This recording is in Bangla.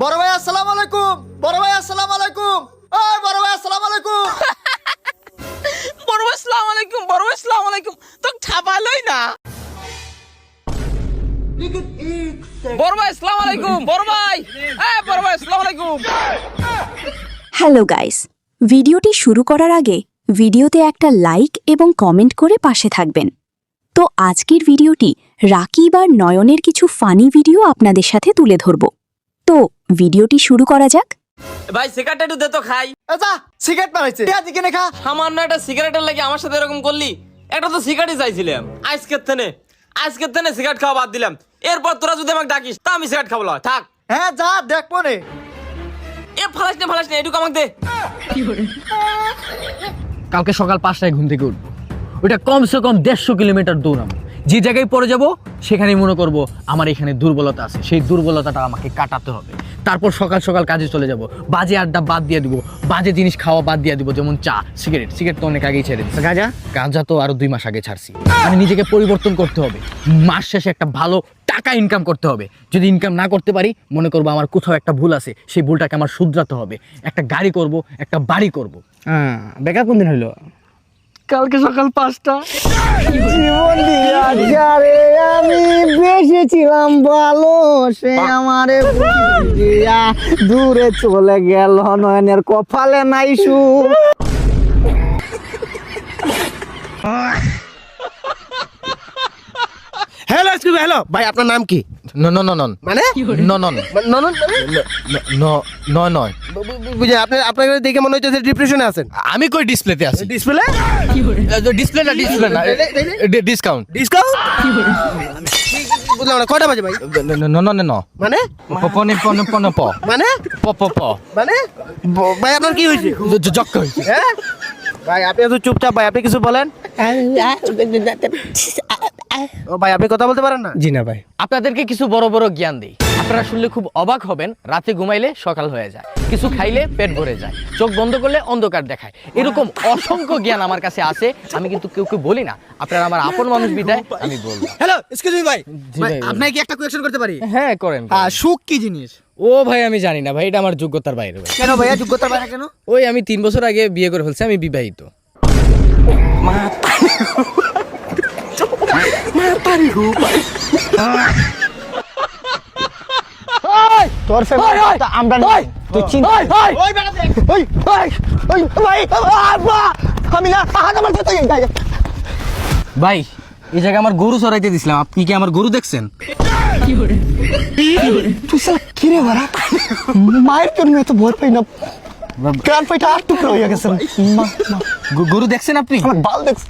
বড় ভাই আসসালামু আলাইকুম। বড় ভাই আসসালামু আলাইকুম। ওই বড় ভাই আসসালামু আলাইকুম। বড় ভাই আসসালামু আলাইকুম। বড় ভাই আসসালামু আলাইকুম। তো ছাপালই না। বড় ভাই আসসালামু আলাইকুম। বড় ভাই, বড় ভাই আসসালামু আলাইকুম। হ্যালো গাইস, ভিডিওটি শুরু করার আগে ভিডিওতে একটা লাইক এবং কমেন্ট করে পাশে থাকবেন। তো আজকের ভিডিওটি রাকিব আর নয়নের কিছু ফানি ভিডিও আপনাদের সাথে তুলে ধরব। তো ভিডিওটি শুরু করা যাক। ভাই সিগারেট একটু দে তো খাই। আচ্ছা সিগারেট মারাইছে টিয়া দিকে খা। সামান্য একটা সিগারেটের লাগি আমার সাথে এরকম করলি? একটা তো সিগারেটই চাইছিলাম। আজকের থেকে সিগারেট খাওয়া বাদ দিলাম। এরপর তোরা যদি আমাকে ডাকিস তা আমি সিগারেট খাবো না। থাক। হ্যাঁ যা দেখবো নে। ফালাস না এটুকু আমাকে দে। কালকে সকাল 5টায় ঘুম থেকে উঠবো, ওইটা কমসে কম 150 কিলোমিটার দৌড়াবো। যে জায়গায় পড়ে যাব সেখানেই মনে করব আমার এখানে দুর্বলতা আছে, সেই দুর্বলতাটা আমাকে কাটাতে হবে। তারপর সকাল সকাল কাজে চলে যাব, বাজে আড্ডা বাদ দিয়ে দিব, বাজে জিনিস খাওয়া বাদ দিয়ে দিব, যেমন চা, সিগারেট তো অনেক আগেই ছেড়ে দিচ্ছি। গাঁজা তো আরো 2 মাস আগে ছাড়ছি। মানে নিজেকে পরিবর্তন করতে হবে, মাস শেষে একটা ভালো টাকা ইনকাম করতে হবে। যদি ইনকাম না করতে পারি, মনে করবো আমার কোথাও একটা ভুল আছে, সেই ভুলটাকে আমার শুধরাতে হবে। একটা গাড়ি করব, একটা বাড়ি করব। বেকার কোন দিন হইলো? কালকে সকাল 5টা। জীবন দিয়া যারে আমি বেসেছিলাম ভালো, সে আমারে দিয়া দূরে চলে গেল। নয়নের কপালে নাই সুখ। হ্যালো এক্সকিউজ হ্যালো ভাই আপনার নাম কি? নন মানে নন ননন নয় বুঝে আপনি আপনাকে দেখে মনে হচ্ছে ডিপ্রেশনে আছেন। আমি কই ডিসপ্লেতে আছি? ডিসপ্লে ডিসপ্লে না ডিসকাউন্ট ডিসকাউন্ট বুঝলাম না। কয়টা বাজে ভাই? ন মানে পনে প মানে প প প মানে ভাই আপনার কি হয়েছে? জক্কা হইছে। হ্যাঁ ভাই আপনি এত চুপচাপ, ভাই আপনি কিছু বলেন। ও ভাই আপনি কথা বলতে পারেন না? জি না ভাই। আপনাদেরকে কিছু বড় বড় জ্ঞান দেই, আপনারা শুনলে খুব অবাক হবেন। রাতে ঘুমাইলে সকাল হয়ে যায়, কিছু খাইলে পেট ভরে যায়, চোখ বন্ধ করলে অন্ধকার দেখায়। এরকম অসংখ্য জ্ঞান আমার কাছে আছে, আমি কিন্তু কেউ বলি না। আপনারা আমার আপন মানুষ বিদায় আমি বলবো। হ্যালো এক্সকিউজ মি ভাই, জি ভাই, আপনি কি একটা কোয়েশ্চেন করতে পারি? হ্যাঁ করেন। সুখ কি জিনিস? ও ভাই আমি জানি না ভাই, এটা আমার যোগ্যতার বাইরে ভাই। কেন ভাইয়া যোগ্যতার বাইরে কেন? ওই আমি 3 বছর আগে বিয়ে করে ফেলছি, আমি বিবাহিত। তোর ফেভারিট আমরা তুই চিন্তা ওই বেটা দেখ ওই ওই ভাই আমি না হাত আমার তো ভাই এই জায়গায় আমার গরু চড়াইতে দিছিলাম, আপনি কি আমার গরু দেখছেন? তুই সালা কি রে বাড়া, মায়ের জন্য এত ভয় পাই না, কান পাইটা আর টুকরো হয়ে গেছে। গরু দেখছেন আপনি? আমার বাল দেখছ